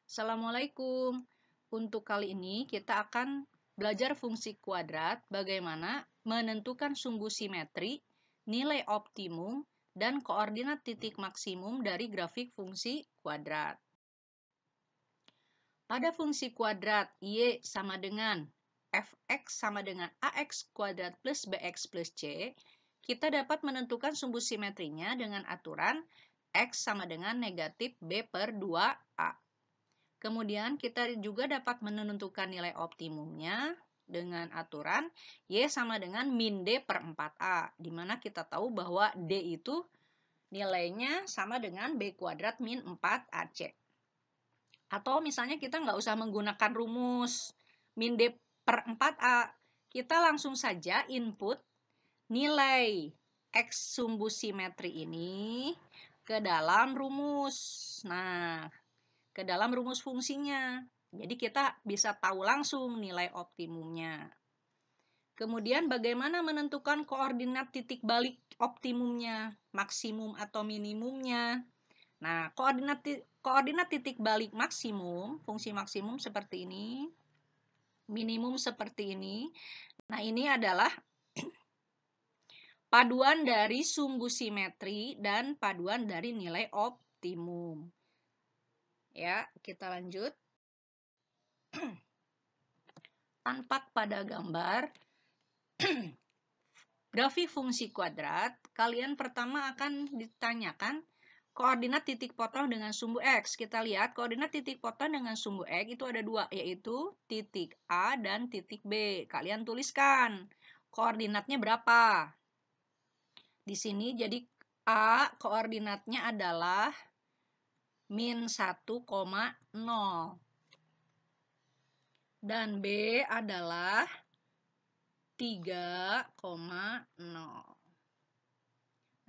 Assalamualaikum. Untuk kali ini kita akan belajar fungsi kuadrat, bagaimana menentukan sumbu simetri, nilai optimum, dan koordinat titik maksimum dari grafik fungsi kuadrat. Pada fungsi kuadrat, Y sama dengan Fx sama dengan Ax kuadrat plus Bx plus C, kita dapat menentukan sumbu simetrinya dengan aturan X sama dengan negatif B per 2A. Kemudian kita juga dapat menentukan nilai optimumnya dengan aturan Y sama dengan min D per 4A, di mana kita tahu bahwa D itu nilainya sama dengan B kuadrat min 4AC. Atau misalnya kita nggak usah menggunakan rumus min D per 4A, kita langsung saja input nilai X sumbu simetri ini ke dalam rumus. Nah, ke dalam rumus fungsinya. Jadi kita bisa tahu langsung nilai optimumnya. Kemudian bagaimana menentukan koordinat titik balik optimumnya, maksimum atau minimumnya. Nah, koordinat titik balik maksimum, fungsi maksimum seperti ini, minimum seperti ini. Nah, ini adalah paduan dari sumbu simetri dan paduan dari nilai optimum. Ya, kita lanjut. Tampak pada gambar grafik fungsi kuadrat, kalian pertama akan ditanyakan koordinat titik potong dengan sumbu X. Kita lihat koordinat titik potong dengan sumbu X itu ada dua, yaitu titik A dan titik B. Kalian tuliskan koordinatnya berapa. Di sini jadi A koordinatnya adalah min 1,0 dan B adalah 3,0.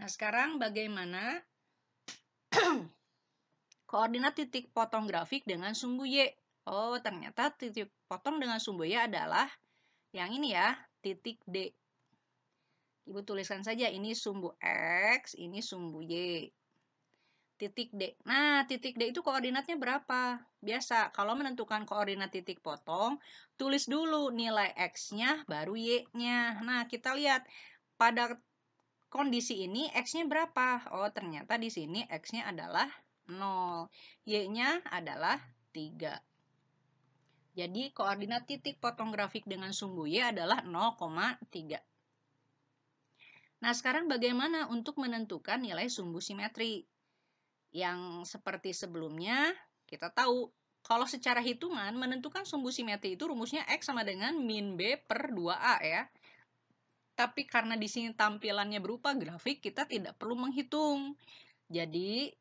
Nah, sekarang bagaimana koordinat titik potong grafik dengan sumbu Y? Oh, ternyata titik potong dengan sumbu Y adalah yang ini ya, titik D. Ibu tuliskan saja, ini sumbu X, ini sumbu Y. Titik D. Nah, titik D itu koordinatnya berapa? Biasa, kalau menentukan koordinat titik potong, tulis dulu nilai X-nya, baru Y-nya. Nah, kita lihat pada kondisi ini X-nya berapa? Oh, ternyata di sini X-nya adalah 0. Y-nya adalah 3. Jadi, koordinat titik potong grafik dengan sumbu Y adalah 0,3. Nah, sekarang bagaimana untuk menentukan nilai sumbu simetri? Yang seperti sebelumnya, kita tahu kalau secara hitungan menentukan sumbu simetri itu rumusnya X sama dengan min B per 2A ya. Tapi karena di sini tampilannya berupa grafik, kita tidak perlu menghitung. Jadi,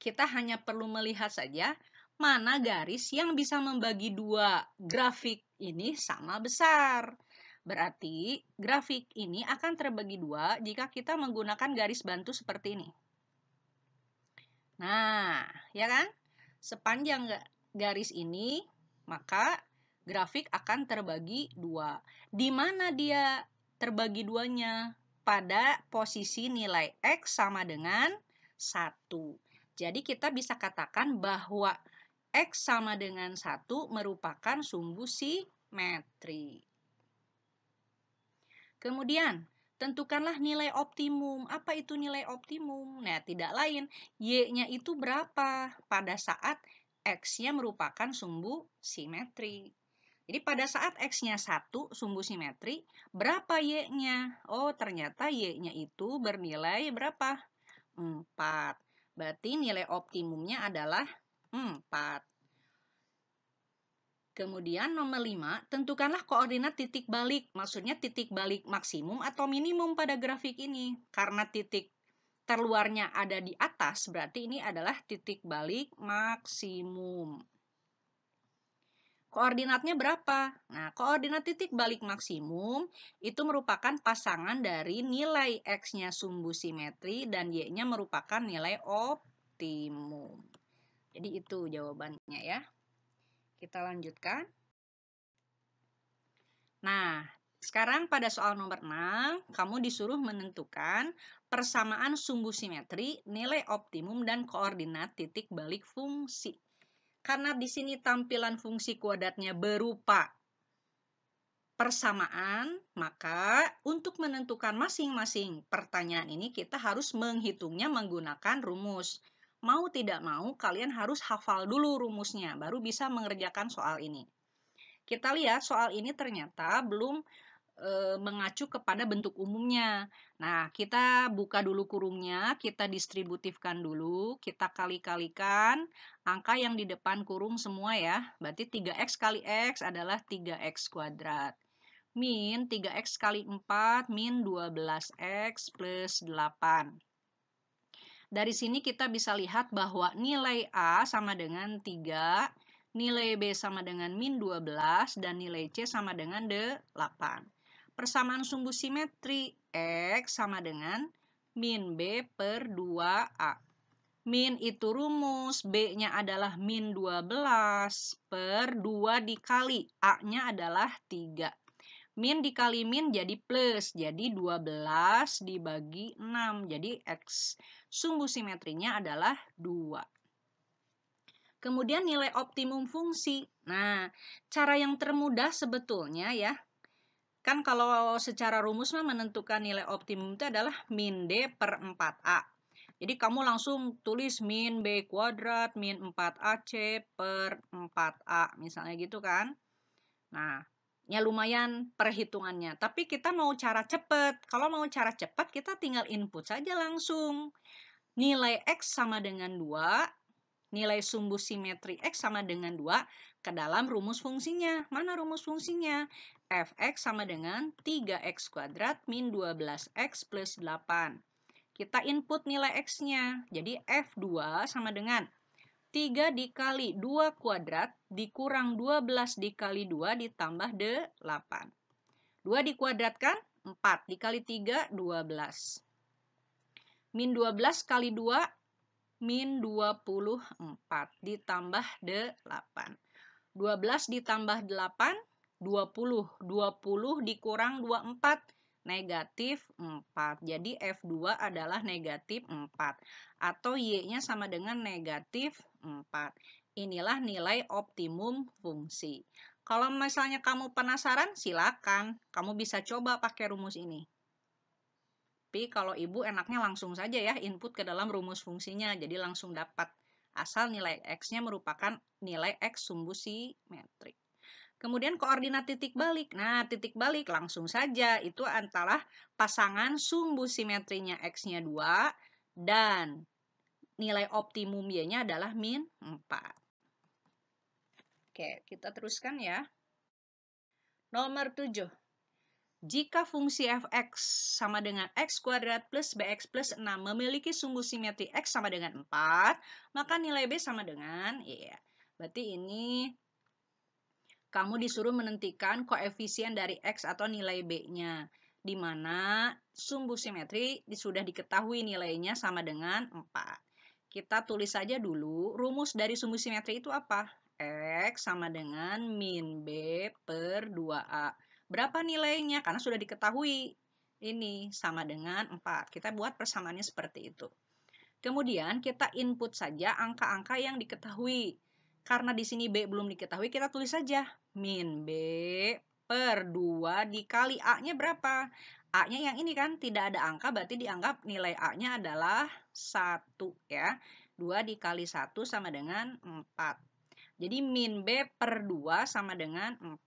kita hanya perlu melihat saja mana garis yang bisa membagi dua grafik ini sama besar. Berarti, grafik ini akan terbagi dua jika kita menggunakan garis bantu seperti ini. Nah, ya kan? Sepanjang garis ini, maka grafik akan terbagi dua. Di mana dia terbagi duanya? Pada posisi nilai X sama dengan 1. Jadi kita bisa katakan bahwa X sama dengan 1 merupakan sumbu simetri. Kemudian, tentukanlah nilai optimum. Apa itu nilai optimum? Nah, tidak lain, Y-nya itu berapa pada saat X-nya merupakan sumbu simetri. Jadi pada saat X-nya 1, sumbu simetri, berapa Y-nya? Oh, ternyata Y-nya itu bernilai berapa? 4. Berarti nilai optimumnya adalah 4. Kemudian nomor 5, tentukanlah koordinat titik balik. Maksudnya titik balik maksimum atau minimum pada grafik ini. Karena titik terluarnya ada di atas, berarti ini adalah titik balik maksimum. Koordinatnya berapa? Nah, koordinat titik balik maksimum itu merupakan pasangan dari nilai X-nya sumbu simetri dan Y-nya merupakan nilai optimum. Jadi itu jawabannya ya. Kita lanjutkan. Nah, sekarang pada soal nomor 6, kamu disuruh menentukan persamaan sumbu simetri, nilai optimum, dan koordinat titik balik fungsi. Karena di sini tampilan fungsi kuadratnya berupa persamaan, maka untuk menentukan masing-masing pertanyaan ini kita harus menghitungnya menggunakan rumus. Mau tidak mau, kalian harus hafal dulu rumusnya, baru bisa mengerjakan soal ini. Kita lihat soal ini ternyata belum mengacu kepada bentuk umumnya. Nah, kita buka dulu kurungnya, kita distributifkan dulu, kita kali-kalikan angka yang di depan kurung semua ya. Berarti 3x kali x adalah 3x kuadrat. Min 3x kali 4, min 12x plus 8. Dari sini kita bisa lihat bahwa nilai A sama dengan 3, nilai B sama dengan min 12, dan nilai C sama dengan 8. Persamaan sumbu simetri X sama dengan min B per 2A. Min itu rumus, B-nya adalah min 12 per 2 dikali A-nya adalah 3. Min dikali min jadi plus, jadi 12 dibagi 6. Jadi X sumbu simetrinya adalah 2. Kemudian nilai optimum fungsi. Nah, cara yang termudah sebetulnya ya, kan kalau secara rumus mah menentukan nilai optimum itu adalah min D per 4A. Jadi kamu langsung tulis min B kuadrat min 4AC per 4A. Misalnya gitu kan. Nah, ya lumayan perhitungannya. Tapi kita mau cara cepat. Kalau mau cara cepat kita tinggal input saja langsung. Nilai X sama dengan 2. Nilai sumbu simetri X sama dengan 2 ke dalam rumus fungsinya. Mana rumus fungsinya? Fx sama dengan 3x kuadrat min 12x plus 8. Kita input nilai X-nya. Jadi F2 sama dengan 3 dikali 2 kuadrat dikurang 12 dikali 2 ditambah 8. 2 dikuadratkan 4 dikali 3 12. Min 12 kali 2 min 24 ditambah 8. 12 ditambah 8, 20. 20 dikurang 24, negatif 4. Jadi F2 adalah negatif 4. Atau Y-nya sama dengan negatif 4. Inilah nilai optimum fungsi. Kalau misalnya kamu penasaran, silakan. Kamu bisa coba pakai rumus ini. Tapi kalau ibu enaknya langsung saja ya input ke dalam rumus fungsinya. Jadi langsung dapat. Asal nilai X-nya merupakan nilai X sumbu simetrik. Kemudian koordinat titik balik. Nah, titik balik langsung saja. Itu antara pasangan sumbu simetrinya X-nya 2 dan nilai optimum Y-nya adalah min 4. Oke, kita teruskan ya. Nomor 7. Jika fungsi fx sama dengan x kuadrat plus bx plus 6 memiliki sumbu simetri x sama dengan 4, maka nilai b sama dengan, ya, berarti ini kamu disuruh menentukan koefisien dari x atau nilai b-nya, di mana sumbu simetri sudah diketahui nilainya sama dengan 4. Kita tulis saja dulu, rumus dari sumbu simetri itu apa? X sama dengan min b per 2a. Berapa nilainya? Karena sudah diketahui. Ini sama dengan 4. Kita buat persamaannya seperti itu. Kemudian kita input saja angka-angka yang diketahui. Karena di sini B belum diketahui, kita tulis saja min B per 2 dikali A-nya berapa? A-nya yang ini kan tidak ada angka, berarti dianggap nilai A-nya adalah 1 ya. 2 dikali 1 sama dengan 4. Jadi min B per 2 sama dengan 4.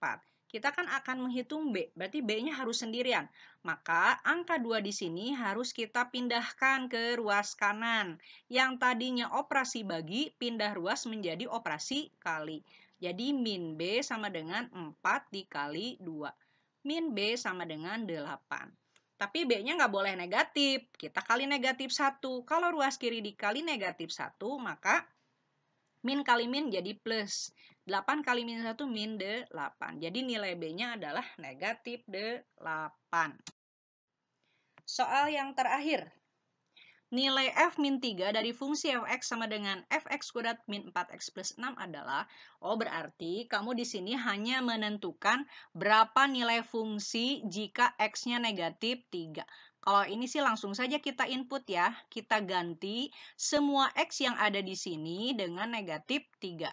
Kita kan akan menghitung B, berarti B-nya harus sendirian. Maka angka 2 di sini harus kita pindahkan ke ruas kanan. Yang tadinya operasi bagi, pindah ruas menjadi operasi kali. Jadi min B sama dengan 4 dikali 2. Min B sama dengan 8. Tapi B-nya nggak boleh negatif. Kita kali negatif 1. Kalau ruas kiri dikali negatif 1, maka min kali min jadi plus. 8 kali min 1 min 8. Jadi nilai B-nya adalah negatif 8. Soal yang terakhir. Nilai f min 3 dari fungsi fx sama dengan fx kuadrat min 4x plus 6 adalah, berarti kamu di sini hanya menentukan berapa nilai fungsi jika x-nya negatif 3. Kalau ini sih langsung saja kita input ya. Kita ganti semua x yang ada di sini dengan negatif 3.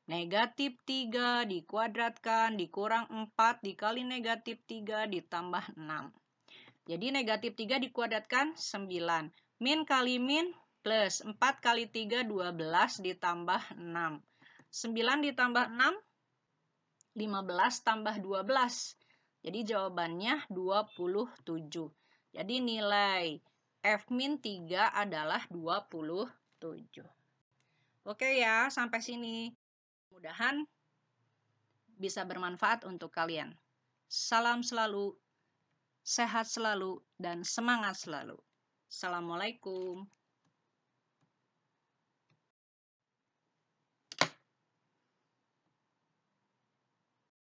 Negatif 3 dikuadratkan dikurang 4 dikali negatif 3 ditambah 6. Jadi negatif 3 dikuadratkan 9. Min kali min plus 4 kali 3 12 ditambah 6. 9 ditambah 6 15 tambah 12. Jadi jawabannya 27. Jadi nilai F-3 adalah 27. Oke ya, sampai sini. Mudah-mudahan bisa bermanfaat untuk kalian. Salam selalu, sehat selalu, dan semangat selalu. Assalamualaikum.